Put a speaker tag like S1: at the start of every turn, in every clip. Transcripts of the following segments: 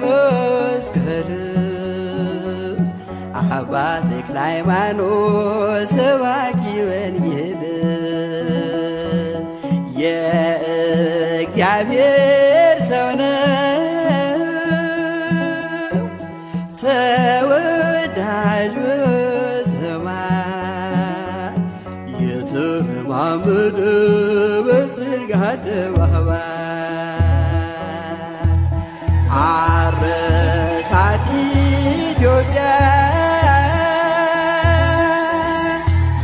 S1: መስቀል አባ ተክለ ሃይማኖት ሰባኪ ወንጌል የእግዚአብሔር ሰው ነው ተወዳጅ በሰማይ የተረማመደ በጽድቅ አደባባይ አረሳት ኢትዮጵያ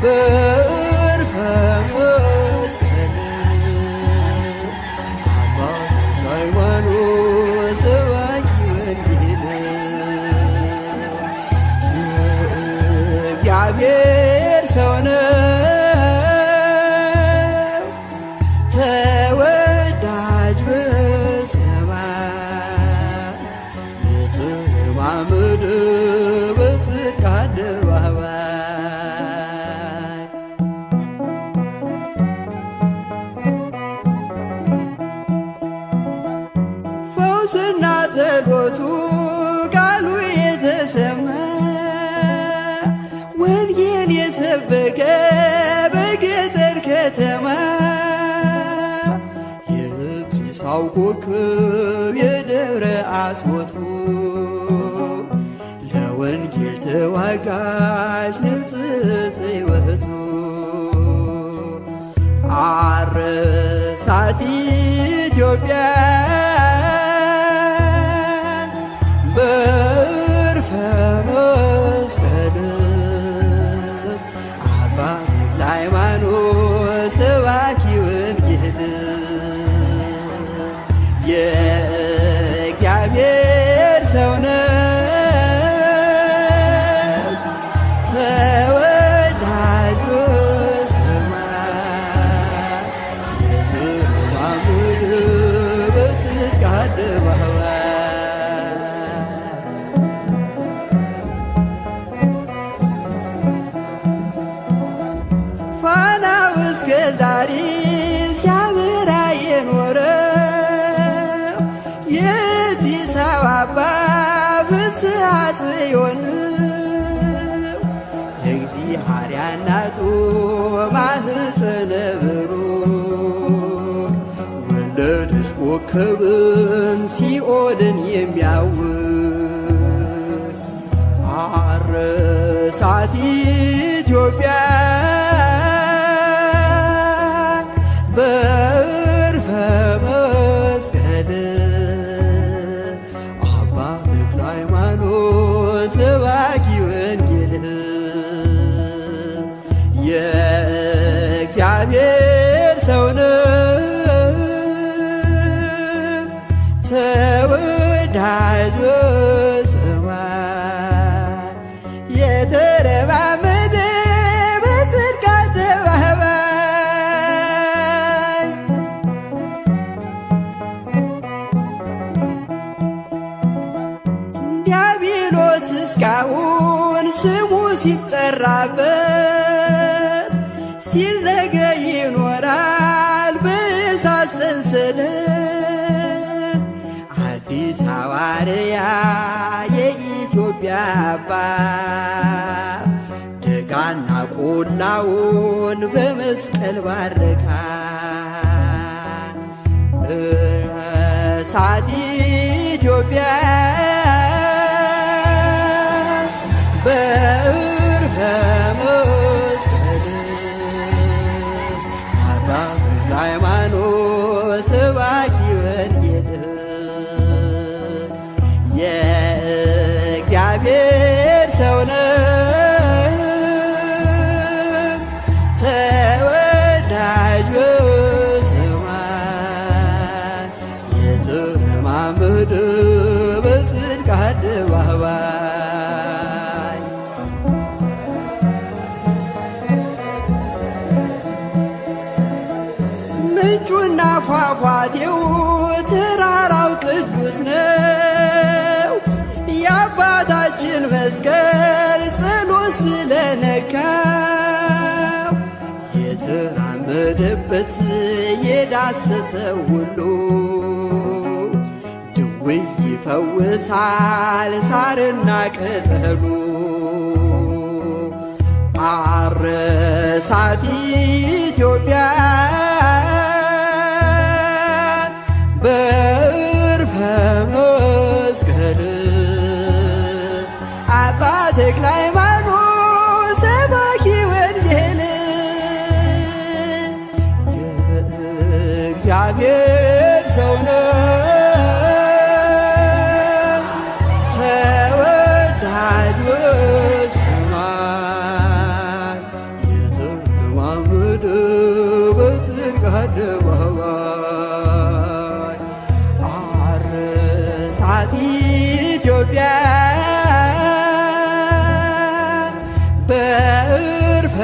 S1: በዕርፈ መስቀል አባ ተክለ ሃይማኖት ሰባኪ ወንጌል የእግዚአብሔር ሰው ነው ተወዳጅ በሰማይ የተረማመደ በጽድቅ አደባባይ ፈውስና ጸሎቱ ቃሉ የተሰማ ወንጌል የሰበከ በገጠር ከተማ የብሲሳው ኮከብ የደብረ አስቦቱ ለወንጌል ተዋጋሽ ንጽሕት ሕይወቱ አረሳት ኢትዮጵያ በዕርፈ መስቀል አባ ተክለ ሃይማኖት ሰባኪ ወንጌል የእግዚአብሔር ሰው ነው ተወዳጅ በሰማይ የተረማመደ በጽድቅ አደባባይ ፋናው እስከ ዛሬ ሲያበራ የኖረው የአዲስ አበባ ፍስሐ ጽዮን የእግዚአብሔር እናቱ ማኅፀነ ብሩክ ወለደች ኮከብን ሲኦልን የሚያውክ አረሳት ኢትዮጵያ በዕርፈ መስቀል አባ ተክለ ሃይማኖት ሰባኪ ወንጌል የእግዚአብሔር ሰው ነው ተወዳጅ በሰማይ የተረማመደ በጽድቅ አደባባይ ዲያብሎስ እስካሁን ስሙ ሲጠራበት ሲረገ ይኖራል በእሳት ሰንሰለት አዲስ ሐዋርያ የኢትዮጵያ አባት ደጋና ቆላውን በመስቀል ባረካ እሳት ኢትዮጵያ በዕርፈ መስቀል አባ ተክለ ሃይማኖት ሰባኪ ወንጌል የእግዚአብሔር ሰው ነው ተወዳጅ በሰማይ የተረማመደ በጽድቅ አደባባይ ምንጩና ፏፏቴው ተራራው ቅዱስ ነው የአባታችን መስቀል ጸሎት ስለነካው የተራመደበት የዳሰሰው ሁሉ ድዌ ውይ ይፈውሳል ሳርና ቅጠሉ አረሳት ኢትዮጵያ በዕርፈ መስቀል አባ ተክለ ሃይማኖት ሰባኪ ወንጌል የእግዚአብሔር ሰው ነው ተወዳጅ በሰማይ የተለማመደ በጽድቅ አደባባይ አረሳት ኢትዮጵያ በዕርፈ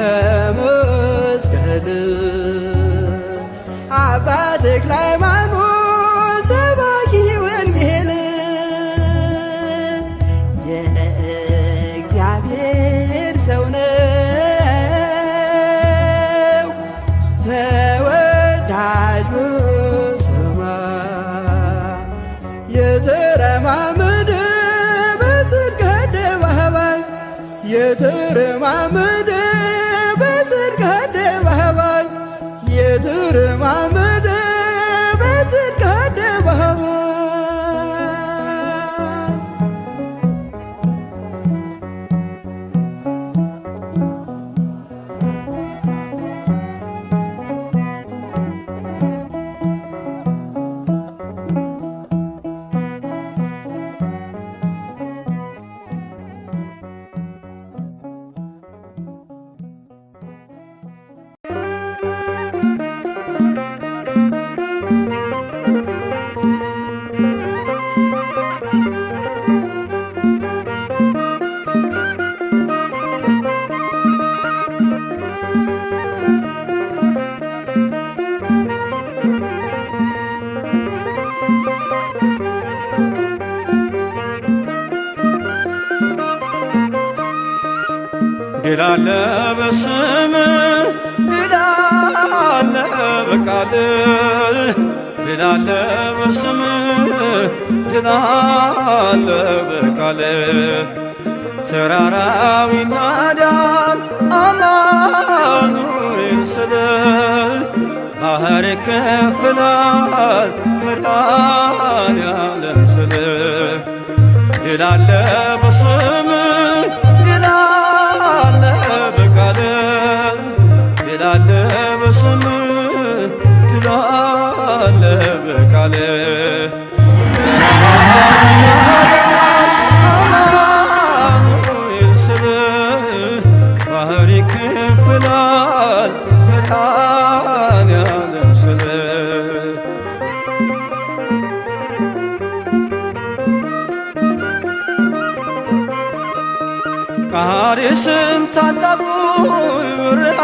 S1: መስቀል አባ ተክለ ሃይማኖት ሰባኪ ወንጌል የእግዚአብሔር ሰው ነው ተወዳጅ በሰማይ የተረማመደ በጽድቅ አደባባይ የተረማመደ በጽድቅ አደባባይ የተረማመደ በጽድቅ አደባባይ
S2: ድል አለ በስምህ ድል አለ በቃልህ ድል አለ በስምህ ድል አለ በቃልህ ተራራው ይናዳል አማኑኤል ስልህ ባህር ይከፍላል መድኃኔዓለም ስልህ ድል አለ በስምህ ድል አለ በቃልህ ድል አለ በስምህ ድል አለ በቃልህ አማኑኤል ስልህ ባህር ይከፍላል መድኃኔዓለም ስልህ ቃዴስን ታላቁ በረሃ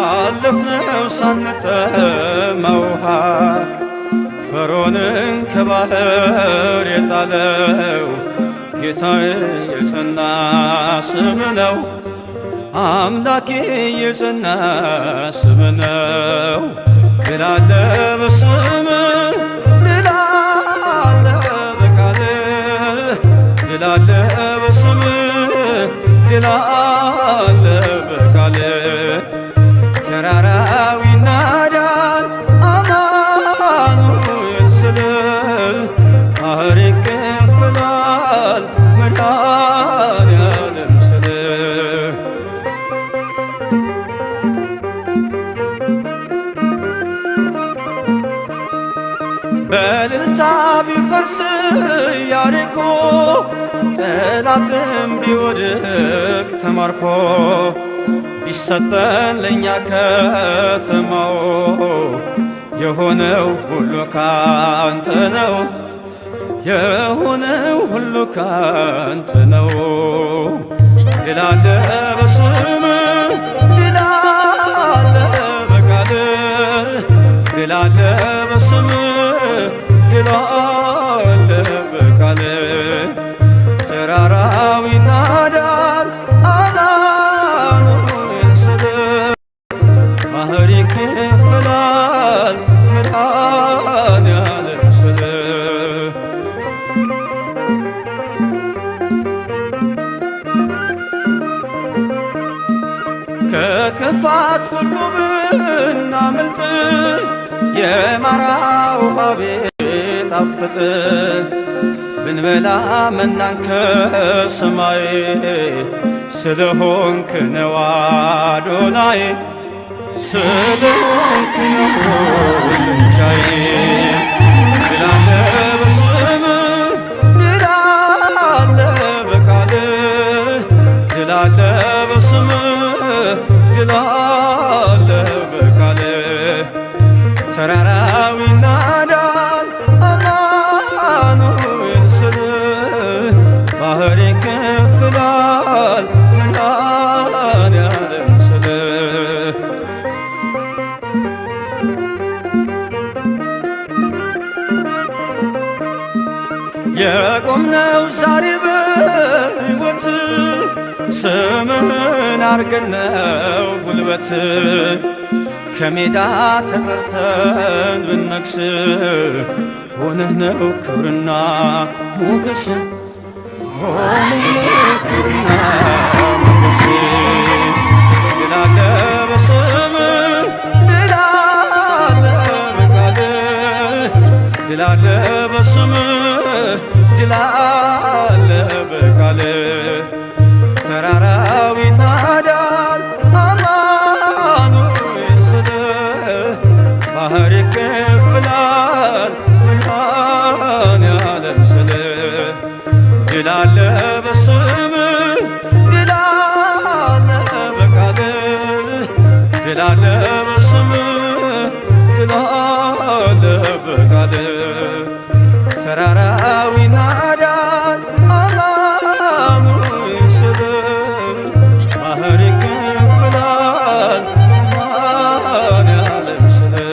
S2: አለፍነው ሳንጠማ ውሃ ፈርዖንን ከባህር የጣለው ጌታዬ የጸና ስም ነው አምላኬ የጸና ስም ነው ድል አለ በስምህ ድል አለ በቃልህ ድል አለ በስምህ ድል አለ በቃልህ ተራራው ይናዳል አማኑኤል ስልህ ባህር ይከፍላል መድኃኔዓለም ስልህ በእልልታ ቢፈርስ ኢያሪኮ ጠላትም ቢወድቅ ተማርኮ ቢሰጠን ለእኛ ከተማው የሆነው ሁሉ ካንተ ነው የሆነው ሁሉ ካንተ ነው ድል አለ በስምህ ድል አለ በቃልህ ድል አለ በስምህ ድል አለ በቃልህ ተራራው ይናዳል አማኑኤል ስልህ ባህር ይከፍላል መድኃኔዓለም ስልህ ከጥፋት ሁሉ ብናመልጥ የማራ ውሃ ቢጣፍጥ ብንበላ መናን ከሰማይ ስለሆንክ ነው አዶናይ ስለሆንክ ነው ልንቻይ ድል አለ በስምህ ድል አለ በቃልህ ድል አለ በስምህ ድል አለ በቃልህ ተራራው ይናዳል አማኑኤል ስልህ ባህር ይከፍላል መድኃኔዓለም ስልህ የቆምነው ዛሬ በሕይወት ስምህን አርገን ነው ጉልበት ከሜዳ ተጠርተን ብነግስ ሆነህ ነው ክብርና ሞገስ ሆነህ ነው ክብርና ሞገስ ድል አለ በስምህ ድል አለ በቃልህ ድል አለ በስምህ ድል አለ በቃልህ ተራራው ይናዳል አማኑኤል ስልህ ባህር ይከፍላል መድኃኔዓለም ስልህ ድል አለ በስምህ ድል አለ በቃልህ ድል አለ በስምህ ድል አለ በቃልህ ተራራው ይናዳል አማኑኤል ስልህ ባህር ይከፍላል መድኃኔዓለም ስልህ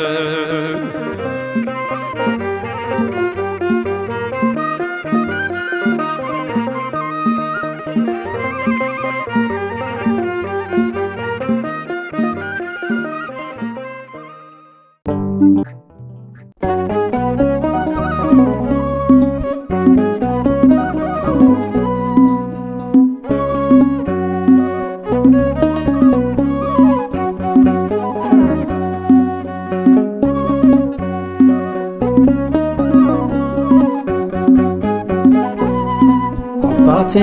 S1: አባቴ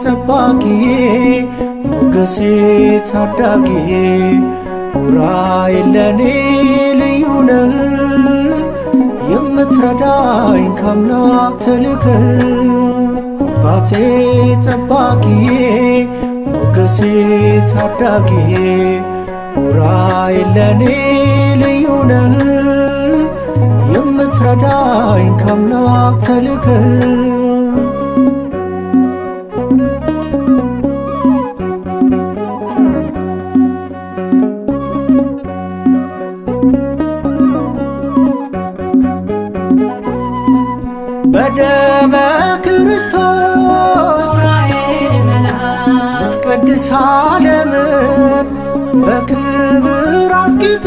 S1: ጠባቂዬ ሞገሴ ታዳጊዬ ኡራኤል ለኔ ልዩ ነህ የምትረዳኝ ከአምላክ ተልከህ አባቴ ጠባቂዬ ሞገሴ ታዳጊዬ ኡራኤል ለኔ ልዩ ነህ የምትረዳኝ ከአምላክ ተልከህ በደመ ክርስቶስ ልትቀድስ ዓለምን በክብር አስጊጥ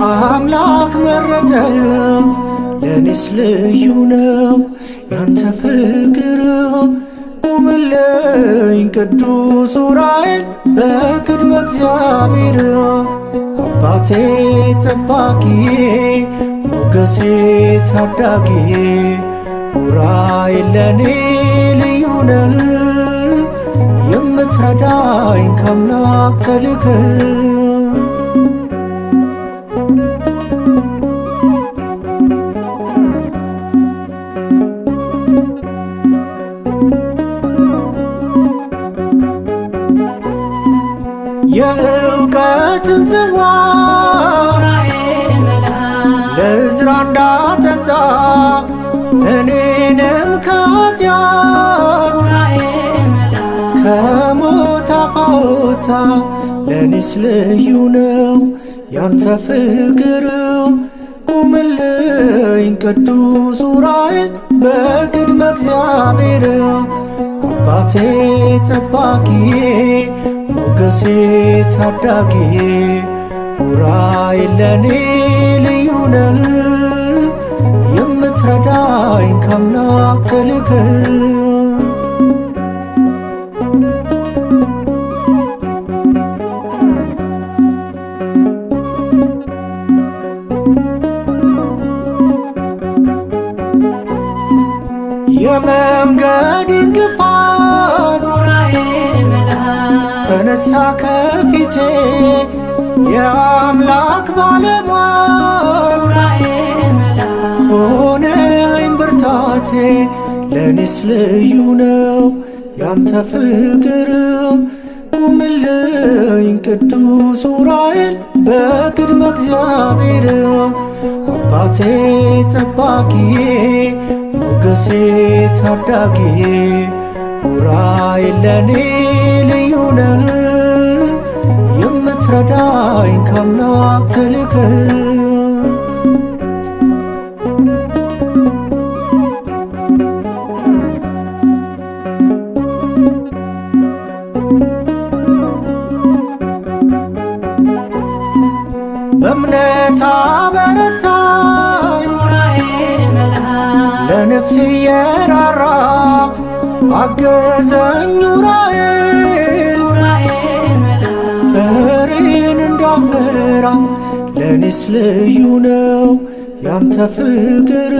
S1: አምላክ መረጠህ ለኔስ ልዩ ነው ያንተ ፍቅር ቁምልኝ ቅዱስ ኡራኤል በቅድመ እግዚአብሔር አባቴ ጠባቂዬ ሞገሴ ታዳጊዬ ኡራኤል ለኔ ልዩ ነህ የምትረዳኝ ከአምላክ ተልከህ የእውቀትን ጽዋ ለዕዝራ እንዳጠጣ እኔንም ከኃጢአት ከሞት አፍ አወጣ ለኔስ ልዩ ነው ያንተ ፍቅር ቁምልኝ ቅዱስ ኡራኤል በቅድመ እግዚአብሔር አባቴ ጠባቂዬ ሞገሴ ታዳጊዬ ኡራኤል ለኔ ልዩ ነህ የምትረዳኝ ከአምላክ ተልከህ የመንገድ እንቅፋት ተነሳ ከፊቴ የአምላክ ባለሟል ሆነኝ ብርታቴ ለኔስ ልዩ ነው ያንተ ፍቅር ቁምልኝ ቅዱስ ዑራኤል በቅድመ እግዚአብሔር አባቴ ጠባቂዬ ሞገሴ ታዳጊዬ ዑራኤል ለኔ ልዩ ነህ የምትረዳኝ ከአምላክ ተልከህ በእምነት አበረታኝ ለነፍሴ የራራ አገዘኝ ዑራኤል ፍሬን እንዳፈራ ለኔስ ልዩ ነው ያንተ ፍቅር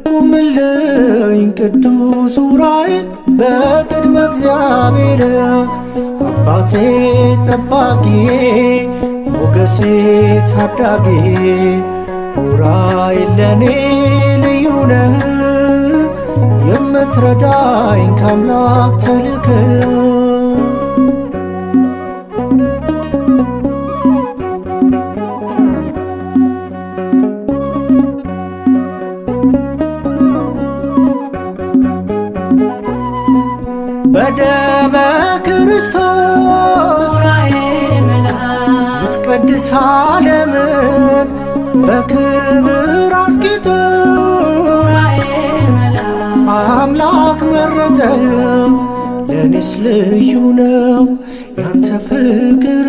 S1: ቁምልኝ ቅዱስ ዑራኤል በቅድመ እግዚአብሔር አባቴ ጠባቂዬ ሞገሴ ታዳጊዬ ዑራኤል ለኔ ልዩ ነህ የምትረዳኝ ከአምላክ ተልከህ በደመ ክርስቶስ ልትቀድስ ዓለምን በክብር አስጌጥ አምላክ መረጠህ ለኔስ ልዩ ነው ያንተ ፍቅር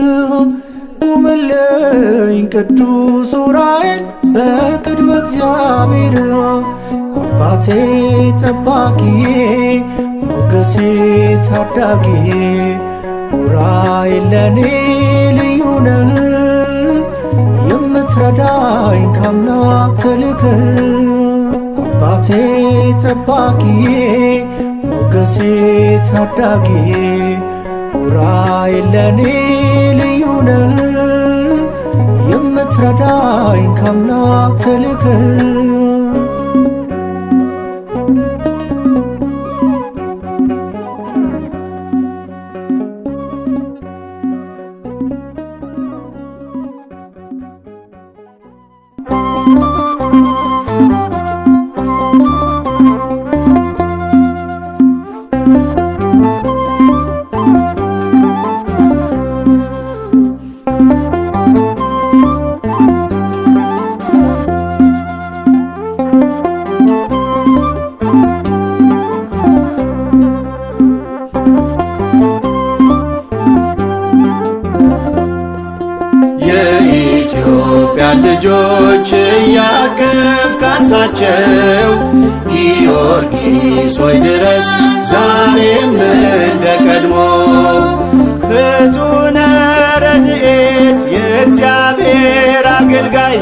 S1: ቁምልኝ ቅዱስ ዑራኤል በቅድመ እግዚአብሔር አባቴ ጠባቂዬ ሞገሴ ታዳጊዬ ዑራኤል ለኔ ልዩ ነህ የምትረዳኝ ከአምላክ ተልከህ አባቴ ጠባቂዬ ሞገሴ ታዳጊዬ ዑራኤል ለኔ ልዩ ነህ የምትረዳኝ ከአምላክ ተልከህ
S3: የኢትዮጵያን ልጆች እያቀፍክ አንሳቸው ጊዮርጊስ ሆይ ድረስ ዛሬም እንደ ቀድሞ ፍጡነ ረድኤት የእግዚአብሔር አገልጋይ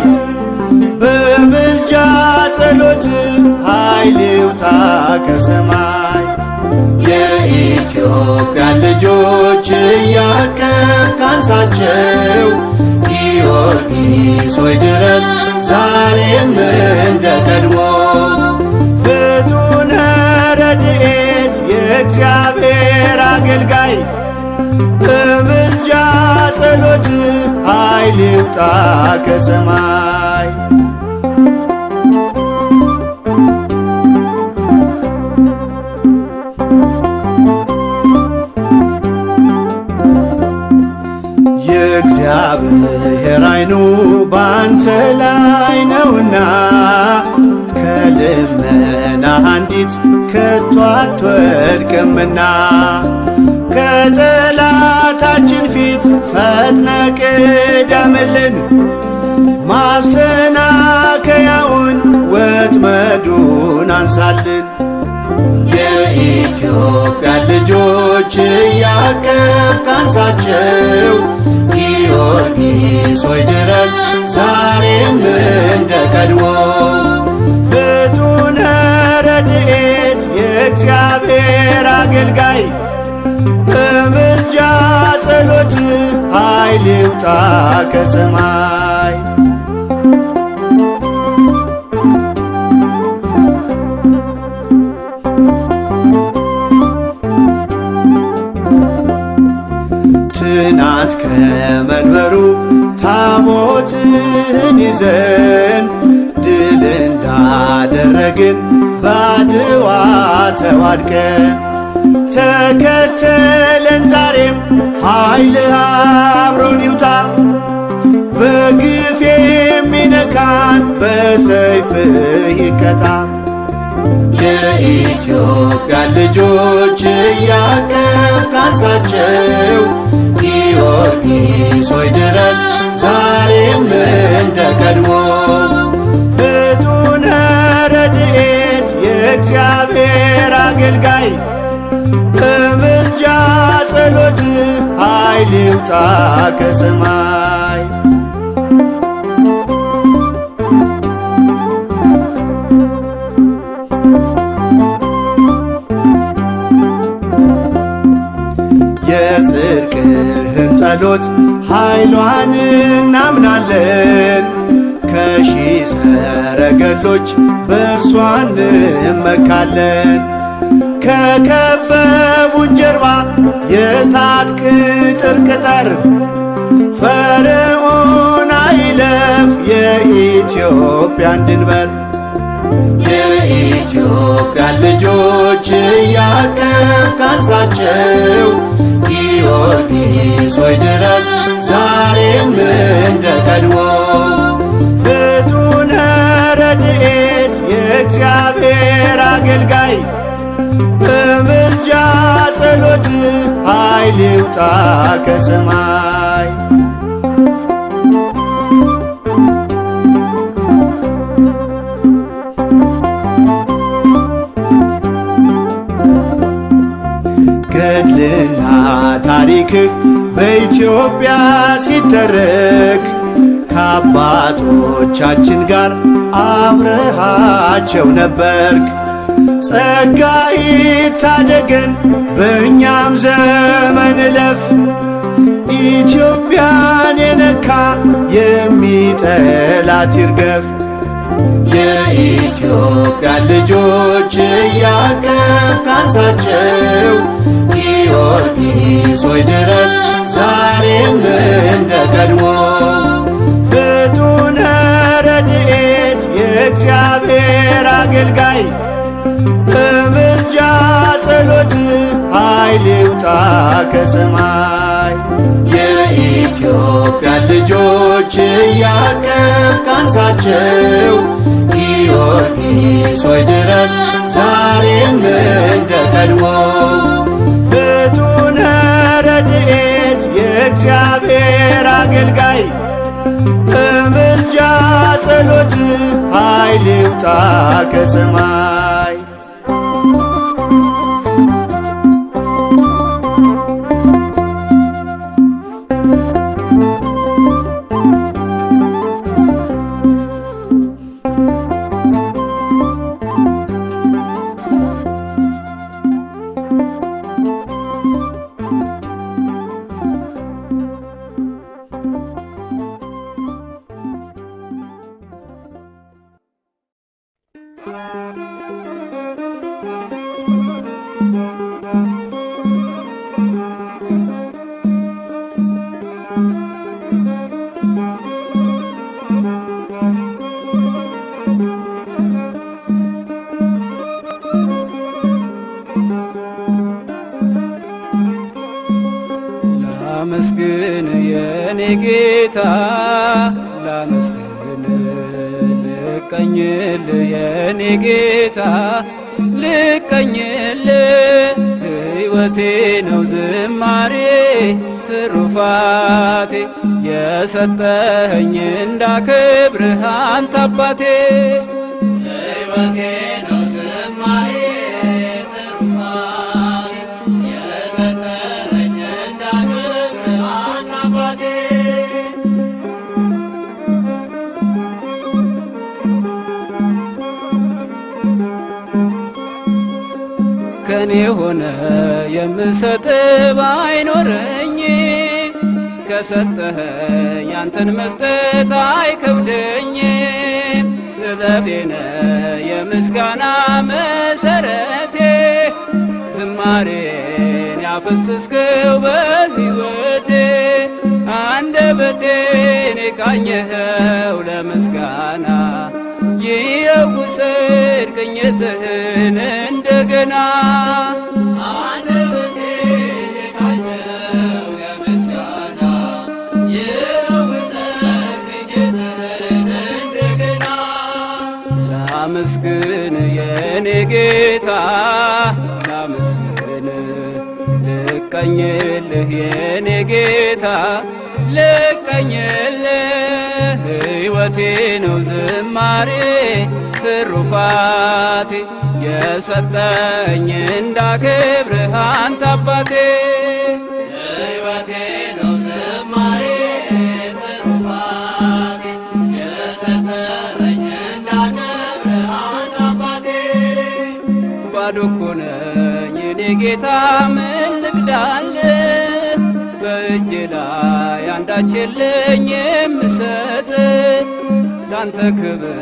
S3: በምልጃ ጸሎት ኃይል ይውጣ ከሰማይ የኢትዮጵያን ልጆች እያቀፍክ አንሳቸው ጊዮርጊስ ሆይ ድረስ ዛሬም እንደ ቀድሞ ፍጡነ ረድኤት የእግዚአብሔር አገልጋይ በምልጃ ጸሎት ኃይል ይውጣ ከሰማይ የእግዚአብሔር ዓይኑ ባንተ ላይ ነውና ከልመና አንዲት ከቶ አትወድቅምና ከጠላታችን ፊት ፈጥነ ቅደምልን ማሰናከያውን ወጥመዱን አንሳልን የኢትዮጵያን ልጆች እያቀፍክ አንሳቸው ጊዮርጊስ ሆይ ድረስ ዛሬም እንደ ቀድሞ ፍጡነ ረድኤት የእግዚአብሔር አገልጋይ በምልጃ ጸሎት ኃይል ይውጣ ከሰማይ። ትናንት ከመንበሩ ታቦትህን ይዘን ድል እንዳደረግን ባድዋ ተዋድቀን ተከተለን ዛሬም ኃይልህ አብሮን ይውጣ። በግፍ የሚነካን በሰይፍህ ይቀጣ። የኢትዮጵያ ልጆች እያቀፍክ አንሳቸው፣ ጊዮርጊስ ሆይ ድረስ ዛሬም እንደ ቀድሞ። ፍጡነ ረድኤት የእግዚአብሔር አገልጋይ በምልጃ ጸሎት ኃይል ይውጣ ከሰማይ። የጽድቅህን ጸሎት ኃይሏን እናምናለን። ከሺህ ሰረገሎች በእርሷ እንመካለን። ከከበቡን ጀርባ የእሳት ቅጥር ቅጠር፣ ፈርዖን አይለፍ የኢትዮጵያን ድንበር። የኢትዮጵያን ልጆች እያቀፍክ አንሳቸው፣ ጊዮርጊስ ሆይ ድረስ ዛሬም እንደ ቀድሞ። ፍጡነ ረድኤት የእግዚአብሔር አገልጋይ በምልጃ ጸሎት ኃይል ይውጣ ከሰማይ። ገድልና ታሪክህ በኢትዮጵያ ሲተረክ ከአባቶቻችን ጋር አብረሃቸው ነበርክ። ጸጋ ይታደገን በእኛም ዘመን እለፍ። ኢትዮጵያን የነካ የሚጠላት ይርገፍ። የኢትዮጵያን ልጆች እያቀፍክ አንሳቸው፣ ጊዮርጊስ ሆይ ድረስ ዛሬም እንደ ቀድሞ። ፍጡነ ረድኤት የእግዚአብሔር አገልጋይ በምልጃ ጸሎት ኃይል ይውጣ ከሰማይ። የኢትዮጵያን ልጆች እያቀፍክ አንሳቸው፣ ጊዮርጊስ ሆይ ድረስ ዛሬም እንደ ቀድሞ። ፍጡነ ረድኤት የእግዚአብሔር አገልጋይ በምልጃ ጸሎት ኃይል ይውጣ ከሰማይ።
S2: ላመስግን የኔ ጌታ ላመስግን፣ ልቀኝል የኔ ጌታ ልቀኝል። ሕይወቴ ነው ዝማሬ ትሩፋቴ፣ የሰጠኸኝ እንዳከብርህ አንተ አባቴ። ሕይወቴ ነው ዝማሬ ትሩፋቴ፣ የሰጠኸኝ እንዳከብርህ አንተ አባቴ። ከኔ ሆነ የምሰጥ ባይኖረኝ ከሰጠኸኝ ያንተን መስጠት አይከብደኝም። ጥበቤነ የምስጋና መሰረቴ ዝማሬን ያፈሰስከው በሕይወቴ አንደበቴን የቃኘኸው ለምስጋና ይውሰድ ቅኝትህን እንደገና። አንደበቴን የቃኘኸው ለምስጋና ይውሰድ ቅኝትህን እንደገና። ላመስግን የኔ ጌታ ላመስግን ልቀኝልህ የኔ ጌታ ልቀኝልህ ሕይወቴ ነው ዝማሬ ትሩፋቴ የሰጠኝ እንዳከብርህ አንተ አባቴ። ሕይወቴ ነው ዝማሬ ትሩፋቴ የሰጠኝ እንዳከብርህ አንተ አባቴ። ባዶ እኮ ነኝ የኔ ጌታ ምን ልክዳልህ በእጄ ላይ አንዳች የለኝ የምሰጥ ላንተ ክብር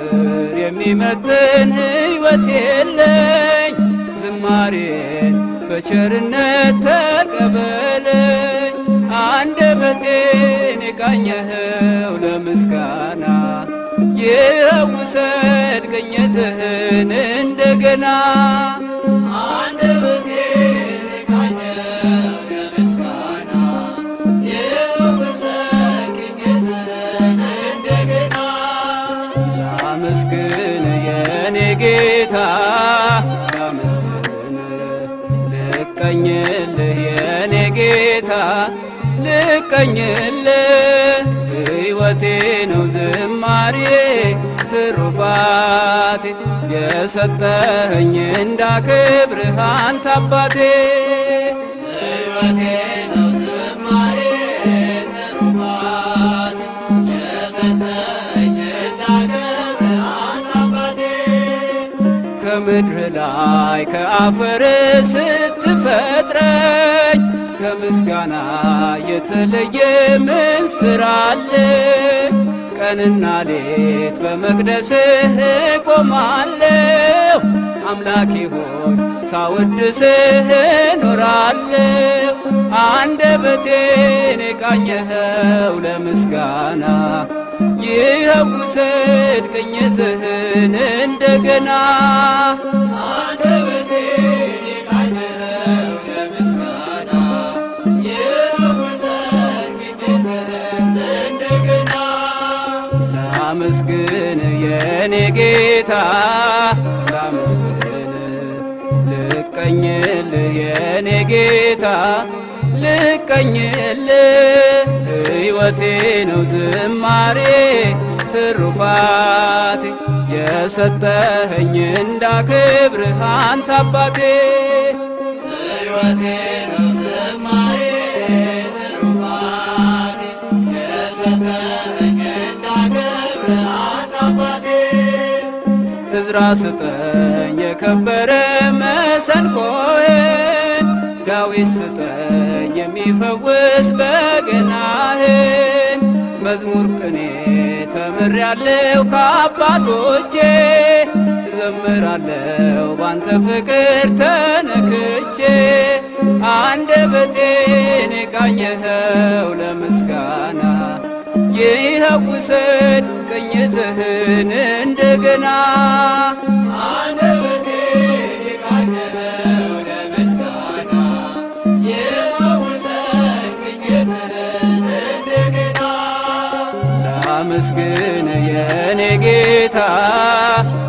S2: የሚመጥን ሕይወት የለኝ። ዝማሬን በቸርነት ተቀበለኝ አንደበቴን የቃኘኸው ለምስጋና ይውሰድ ቅኝትህን እንደገና። ላመስግን የኔ ጌታ ላመስግን ልቀኝልህ የኔ ጌታ ልቀኝልህ ሕይወቴ ነው ዝማሬ ትሩፋቴ የሰጠኸኝ እንዳከብርህ አንተ አባቴ። ሕይወቴ ነው ዝማሬ ትሩፋቴ የሰጠኸኝ እንዳከብርህ አንተ አባቴ። ከምድር ላይ ከአፈር ስትፈጥረኝ ከምስጋና የተለየ ምን ሥራ አለ? ቀንና ሌት በመቅደስህ እቆማለሁ አምላኬ ሆይ ሳወድስህ እኖራለሁ። አንደበቴን የቃኘኸው ለምስጋና ይውሰድ ቅኝትህን እንደገና። አንደበቴን የቃኘኸው ለምስጋና ይውሰድ ቅኝትህን እንደገና። ላመስግን የኔ ጌታ ላመስግን ልቀኝልህ የኔ ጌታ ልቀኝልህ ሕይወቴ ነው ዝማሬ ትሩፋቴ የሰጠኸኝ እንዳከብርህ አንተ አባቴ። ሕይወቴ ነው ዝማሬ ትሩፋቴ የሰጠኸኝ እንዳከብርህ አንተ አባቴ። ዕዝራ ስጠኝ የከበረ መሰንቆህን ዳዊት ስጠኝ የሚፈውስ በገናህን። መዝሙር ቅኔ ተምሬያለሁ ከአባቶቼ ዘምራለሁ ባንተ ፍቅር ተነክቼ። አንደበቴን የቃኘኸው ለምስጋና ይውሰድ ቅኝትህን እንደገና። አንደበቴን የቃኘኸው ለምስጋና ይውሰድ ቅኝትህን እንደገና። ላመስግን የኔ ጌታ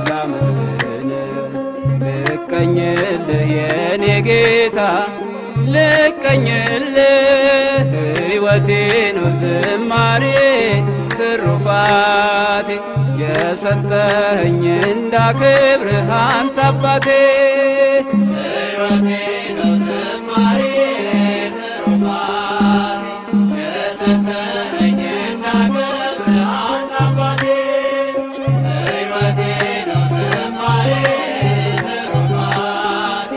S2: ላመስግን ልቀኝልህ የኔ ጌታ ልቀኝልህ ሕይወቴ ነው ዝማሬ ትሩፋቴ የሰጠኸኝ እንዳከብርህ አንተ አባቴ። ሕይወቴ ነው ዝማሬ ትሩፋቴ የሰጠኸኝ እንዳከብርህ አንተ አባቴ። ሕይወቴ ነው ዝማሬ ትሩፋቴ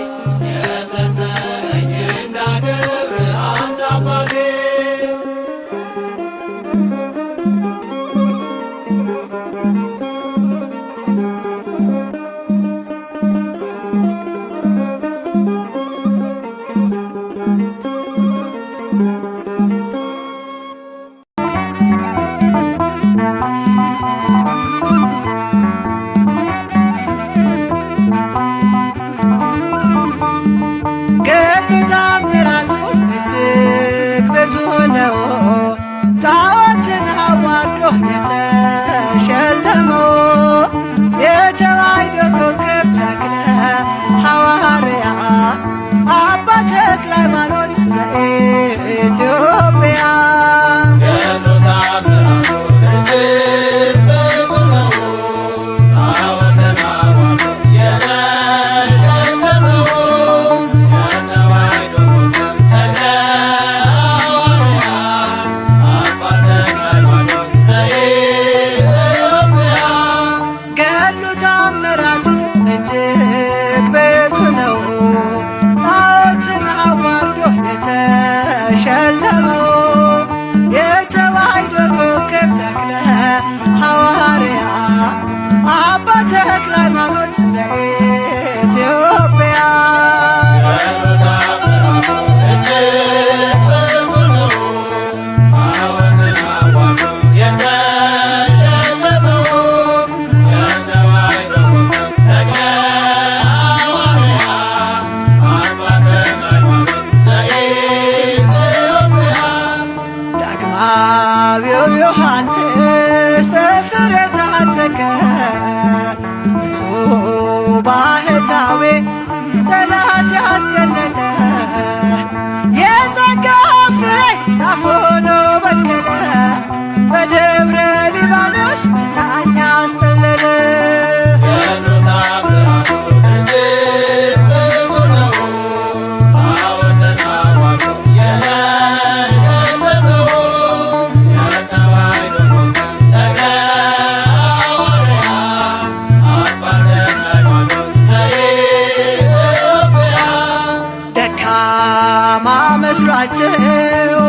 S4: አላቸው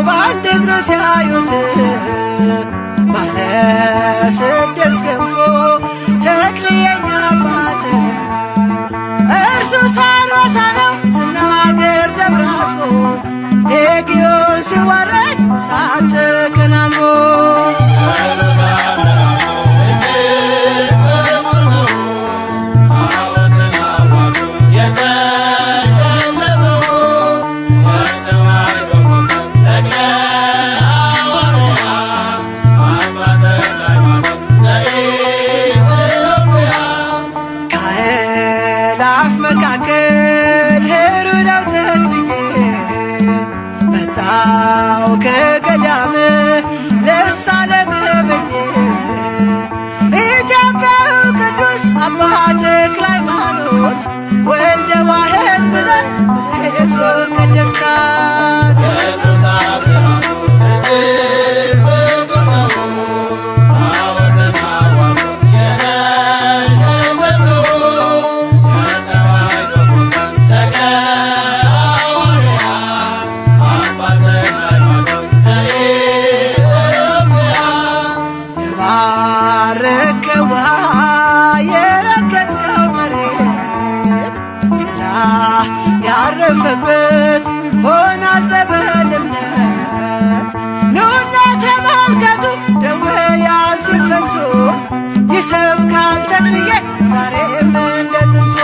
S4: በአንድ እግሩ ሲያዩት ባለ ስድስት ክንፎ ተክልየ የኛ አባት እርሱ ሳልወሳ ነው ስናገር ደብራስቦ ሌጊዮን ሲዋረድ እሳት ተከናንቦ ከገዳም ለሳለም ብዬ ኢትዮጵያዊ ቅዱስ አባ ተክለ ሃይማኖት ወልደ ዋሕድ ብለህ ቤቱን ቀደስካት። ያረፈበት ሆኗል ጸበልነት ኑና ተመልከቱ ደዌያን ሲፈቱ ይሰብካል ተክልዬ ዛሬም እንደ ጥንቱ።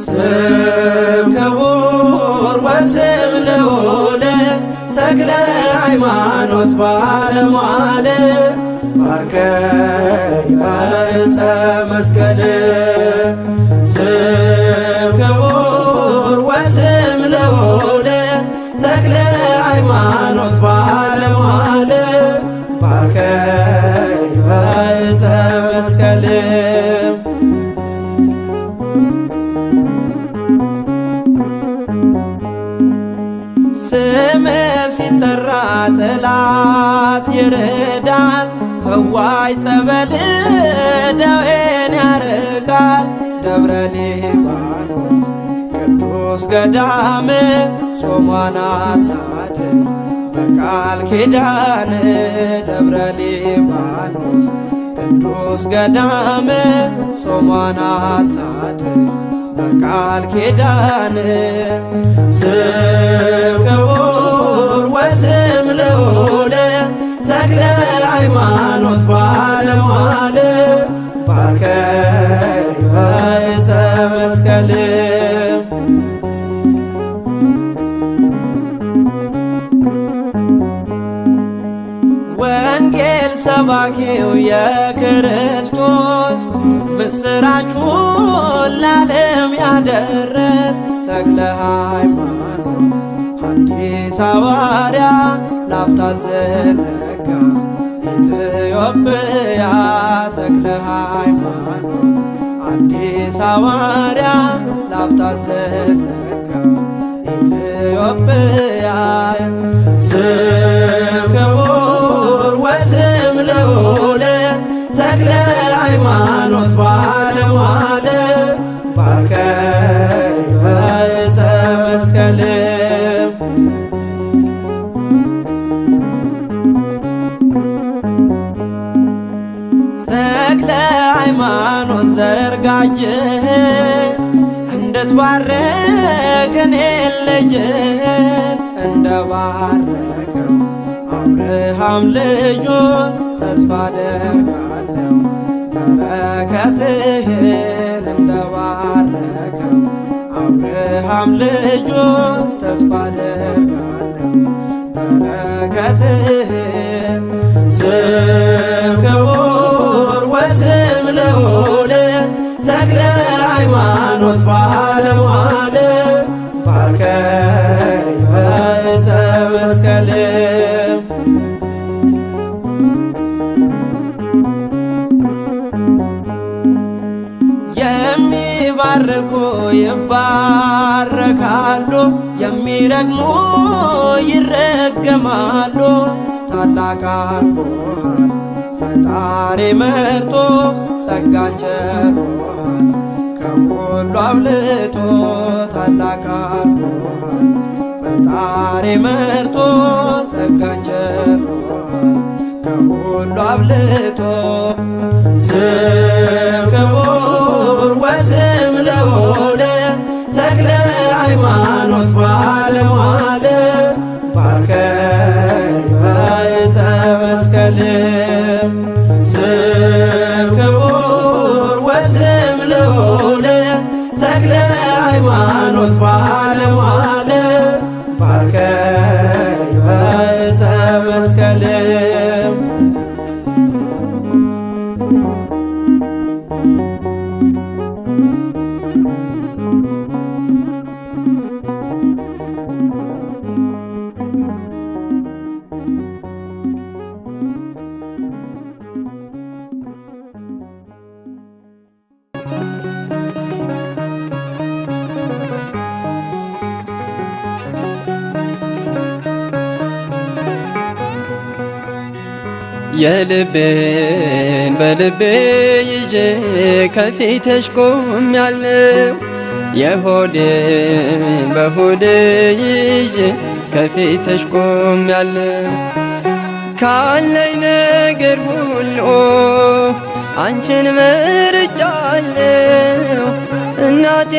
S5: ስም ክቡር ወስም ልዑል ተክለ ሃይማኖት ባለሟል ባርከኝ በዕፀ መስቀል። ስም ክቡር ወስም ልዑል ተክለ ሃይማኖት ባለሟል ባርከኝ በዕፀ መስቀል። ስምህ ሲጠራ ጠላት ይርዳል፣ ፈዋይ ጸበል ደዌን ያርቃል። ደብረ ሊባኖስ ቅዱስ ገዳም ጾሟን አታድር በቃል ኪዳን። ደብረ ሊባኖስ ቅዱስ ገዳም ጾሟን አታድር በቃል ኪዳን። ስም ክቡር ወስም ልዑል ተክለ ሃይማኖት ባለሟል ባርከኝ በዕፀ መስቀል። ወንጌል ሰባኪው የክርስቶስ ምስራቹን ለዓለም ያደረስ ተክለ ሃይማኖት ሐዲስ ሐዋርያ ላፍታት ዘነጋ ኢትዮጵያ። ተክለ ሃይማኖት ሐዲስ ሐዋርያ ላፍታት ዘነጋ ኢትዮጵያ። ስም ክቡር ወስም ልዑል ተክለ ሃይማኖት ባለሟል ባርከኝ በዕፀ ሃይማኖት ዘርጋጅህን እንድትባርክ እኔን ልጅህን እንደባረከው አብርሃም ልጁን ተስፋ አደርጋለሁ በረከትህን እንደባረከው አብርሃም ልጁን ተስፋ አደርጋለሁ በረከትህን ስም ክቡር ወስም ልዑል ተክለ ሃይማኖት ባለሟል ባርከኝ በዕፀ መስቀል የሚባርኩ ይባረካሉ፣ የሚረግሙ ይረገማሉ። ታላቅ አድርጎሃል ፈጣሪ መርጦ ጸጋን ቸሮሃል ከሁሉ አብልጦ። ታላቅ አድርጎሃል ፈጣሪ መርጦ ጸጋን ቸሮሃል ከሁሉ አብልጦ። ስም ክቡር ወስም ልዑል ተክለ ሃይማኖት ባለሟል ባርከኝ በዕፀ መስቀል። ስም ክቡር ወስም ልዑል ተክለ ሃይማኖት ባለሟል ባርከኝ በዕፀ መስቀል።
S6: የልቤን በልቤ ይዤ ከፊትሽ ቆሜያለሁ። የሆዴን በሆዴ ይዤ ከፊትሽ ቆሜያለሁ። ካለኝ ነገር ሁሉ አንቺን መርጫለሁ። እናቴ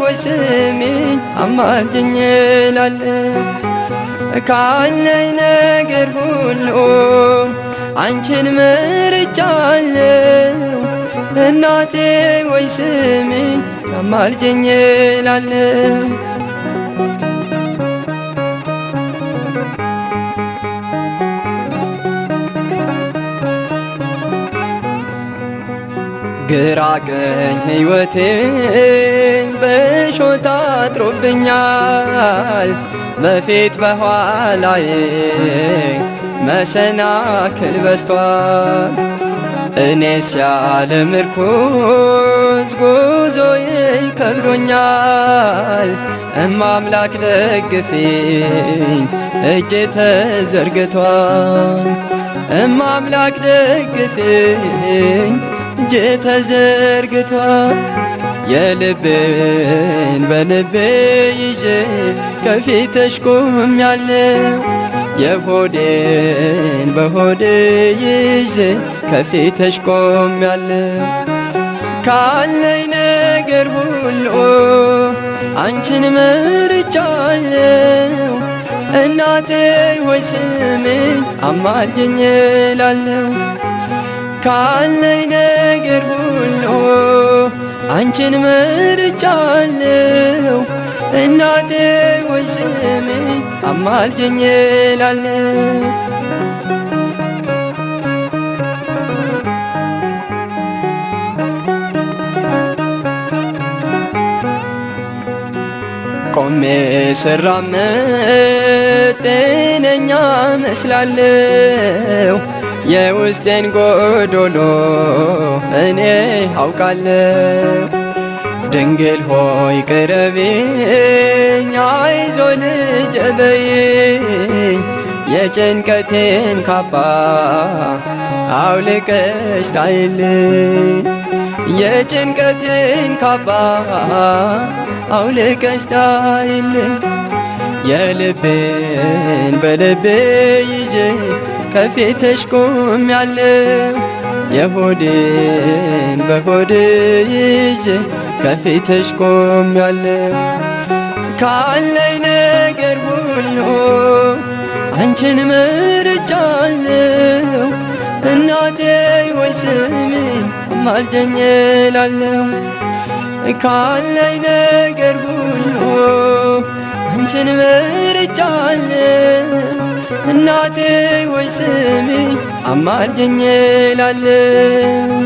S6: ወይ ስሚኝ አማልጅኝ እላለሁ። ካለኝ ነገር ሁሉ አንቺን መርጫለሁ። እናቴ ወይ ስሚኝ አማልጅኝ እላለሁ። ግራ ቀኝ ሕይወቴን በእሾህ አጥሮብኛል። በፊት በኋላዬ መሰናክል በዝቷል። እኔስ ያለ ምርኩዝ ጉዞዬ ከብዶኛል። እማምላክ ደግፊኝ እጄ ተዘርግቷል። እማምላክ ደግፊኝ እጄ ተዘርግቷል። የልቤን በልቤ ይዤ ከፊትሽ ቆሜያለሁ። የሆዴን በሆዴ ይዤ ከፊትሽ ቆሜያለሁ። ካለኝ ነገር ሁሉ አንቺን መርጫለሁ። እናቴ ሆይ ስሚኝ አማልጅኝ እላለሁ። ካለኝ ነገር ሁሉ አንቺን መርጫለሁ። እናቴ ሆይ ስሚኝ አማልጅኝ እላለሁ። ቆሜ ስራመድ ጤነኛ መስላለሁ። የውስጤን ጎዶሎ እኔ አውቃለሁ። ድንግል ሆይ ቅረቢኝ፣ አይዞ ልጄ በይኝ። የጭንቀቴን ካባ አውልቀሽ ጣይልኝ። የጭንቀቴን ካባ አውልቀሽ ጣይልኝ። የልቤን በልቤ ይዤ ከፊትሽ ቆሜያለሁ። የሆዴን በሆዴ ይዤ ከፊትሽ ቆሜያለሁ። ካለኝ ነገር ሁሉ አንቺን መርጫለሁ። እናቴ ሆይ ስሚኝ አማልደኝ እላለሁ። ካለኝ ነገር ሁሉ አንቺን መርጫለሁ። እናቴ ሆይ ስሚኝ አማልደኝ እላለሁ።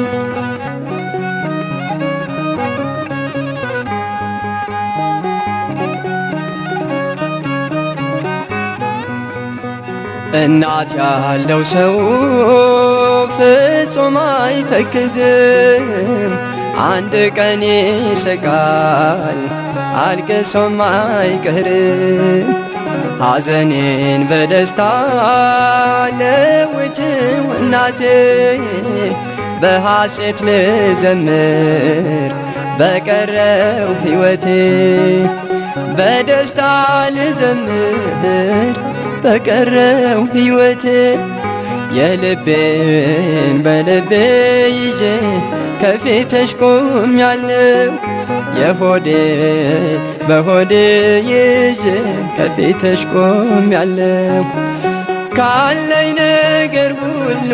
S6: እናት ያለው ሰው ፍጹም አይተክዝም። አንድ ቀን ይስቃል አልቅሶም አይቀርም። ሐዘኔን በደስታ ለውጭው እናቴ በሐሴት ልዘምር በቀረው ሕይወቴ በደስታ ልዘምር በቀረው ሕይወቴ የልቤን በልቤ ይዤ ከፊትሽ ቆሜያለሁ። የሆዴን በሆዴ ይዤ ከፊትሽ ቆሜያለሁ። ካለኝ ነገር ሁሉ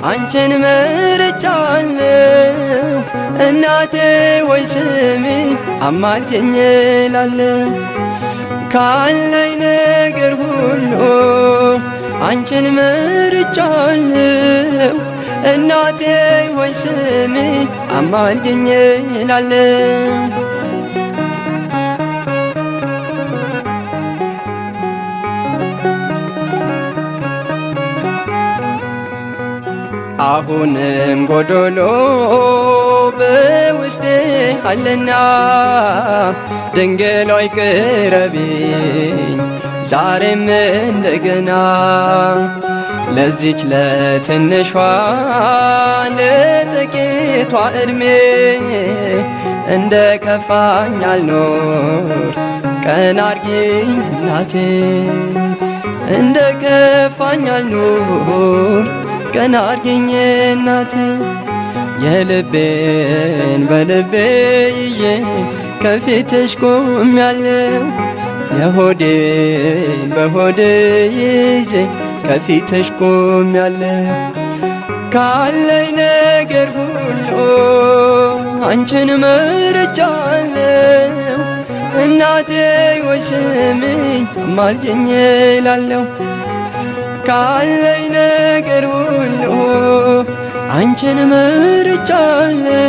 S6: አንቺን መርጫለሁ። እናቴ ሆይ ስሚኝ አማልጅኝ እላለሁ። ካለኝ ነገር ሁሉ አንቺን መርጫለሁ። እናቴ ሆይ ስሚኝ አማልጅኝ እላለሁ። አሁንም ጎዶሎ በውስጤ አለና ድንግል ሆይ ቅረቢኝ ዛሬም እንደገና። ለዚች ለትንሿ ለጥቂቷ ዕድሜ እንደ ከፋኝ አልኖር ቀና አርጊኝ እናቴ። እንደ ከፋኝ አልኖር ቀና አርጊኝ እናቴ። የልቤን በልቤ ይዤ ከፊትሽ ቆሜያለሁ። የሆዴን በሆዴ ይዤ ከፊትሽ ቆሜያለሁ። ካለኝ ነገር ሁሉ አንቺን መርጫለሁ። እናቴ ሆይ ስሚኝ አማልጅኝ እላለሁ። ካለኝ ነገር ሁሉ አንቺን መርጫለሁ።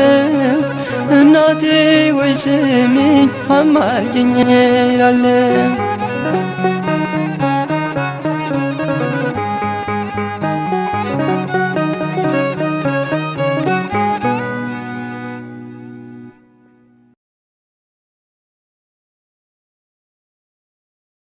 S6: እናቴ ሆይ ስሚኝ አማልጅኝ እላለሁ።